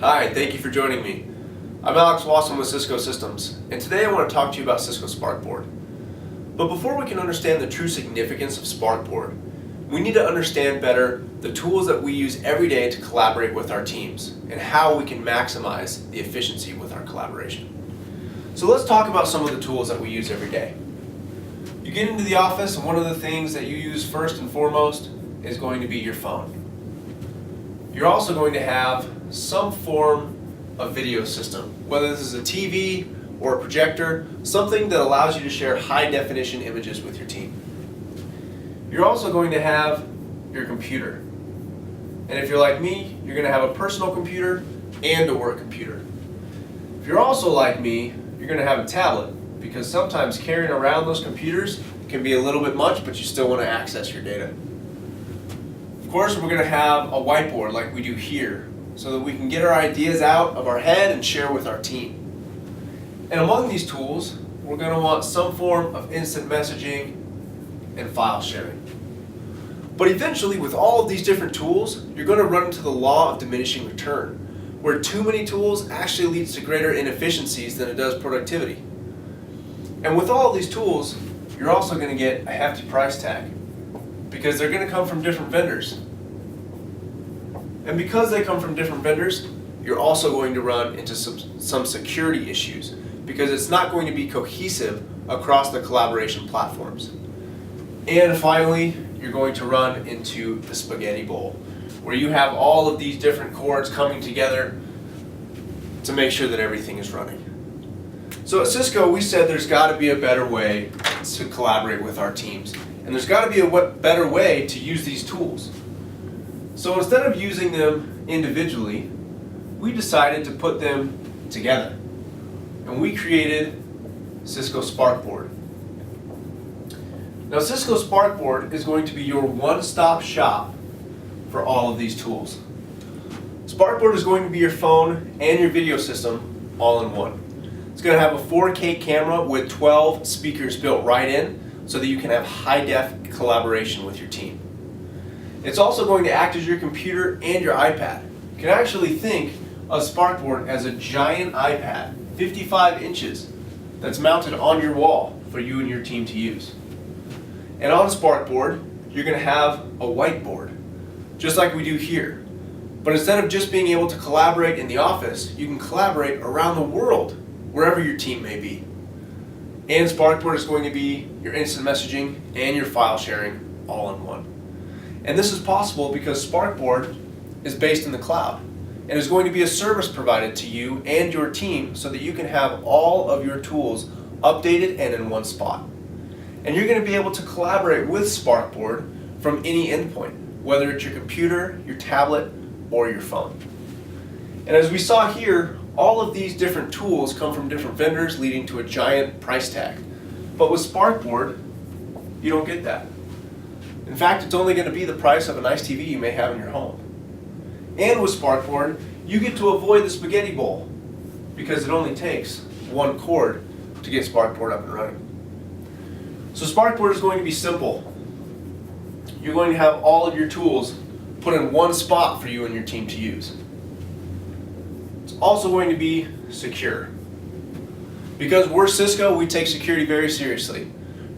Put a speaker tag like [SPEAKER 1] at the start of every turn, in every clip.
[SPEAKER 1] Hi, thank you for joining me. I'm Alex Wasson with Cisco Systems, and today I want to talk to you about Cisco Sparkboard. But before we can understand the true significance of Sparkboard, we need to understand better the tools that we use every day to collaborate with our teams and how we can maximize the efficiency with our collaboration. So let's talk about some of the tools that we use every day. You get into the office, and one of the things that you use first and foremost is going to be your phone. You're also going to have some form of video system, whether this is a TV or a projector, something that allows you to share high definition images with your team. You're also going to have your computer. And if you're like me, you're going to have a personal computer and a work computer. If you're also like me, you're going to have a tablet, because sometimes carrying around those computers can be a little bit much, but you still want to access your data. Of course, we're going to have a whiteboard like we do here, so that we can get our ideas out of our head and share with our team. And among these tools, we're going to want some form of instant messaging and file sharing. But eventually, with all of these different tools, you're going to run into the law of diminishing return, where too many tools actually leads to greater inefficiencies than it does productivity. And with all of these tools, you're also going to get a hefty price tag, because they're going to come from different vendors. And because they come from different vendors, you're also going to run into some security issues, because it's not going to be cohesive across the collaboration platforms. And finally, you're going to run into the spaghetti bowl, where you have all of these different cords coming together to make sure that everything is running. So at Cisco, we said there's got to be a better way to collaborate with our teams. And there's got to be a better way to use these tools. So instead of using them individually, we decided to put them together. And we created Cisco Sparkboard. Now, Cisco Sparkboard is going to be your one-stop shop for all of these tools. Sparkboard is going to be your phone and your video system all in one. It's going to have a 4K camera with 12 speakers built right in, so that you can have high-def collaboration with your team. It's also going to act as your computer and your iPad. You can actually think of Sparkboard as a giant iPad, 55 inches, that's mounted on your wall for you and your team to use. And on Sparkboard, you're going to have a whiteboard, just like we do here. But instead of just being able to collaborate in the office, you can collaborate around the world, wherever your team may be. And Sparkboard is going to be your instant messaging and your file sharing all in one. And this is possible because Sparkboard is based in the cloud and is going to be a service provided to you and your team, so that you can have all of your tools updated and in one spot. And you're going to be able to collaborate with Sparkboard from any endpoint, whether it's your computer, your tablet, or your phone. And as we saw here, all of these different tools come from different vendors, leading to a giant price tag. But with Sparkboard, you don't get that. In fact, it's only going to be the price of a nice TV you may have in your home. And with Sparkboard, you get to avoid the spaghetti bowl, because it only takes one cord to get Sparkboard up and running. So Sparkboard is going to be simple. You're going to have all of your tools put in one spot for you and your team to use. Also going to be secure. Because we're Cisco, we take security very seriously.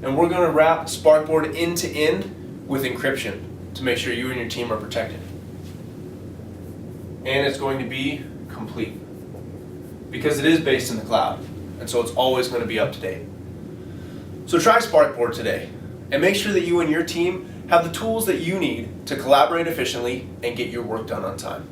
[SPEAKER 1] And we're going to wrap Sparkboard end to end with encryption to make sure you and your team are protected. And it's going to be complete, because it is based in the cloud, and so it's always going to be up to date. So try Sparkboard today, and make sure that you and your team have the tools that you need to collaborate efficiently and get your work done on time.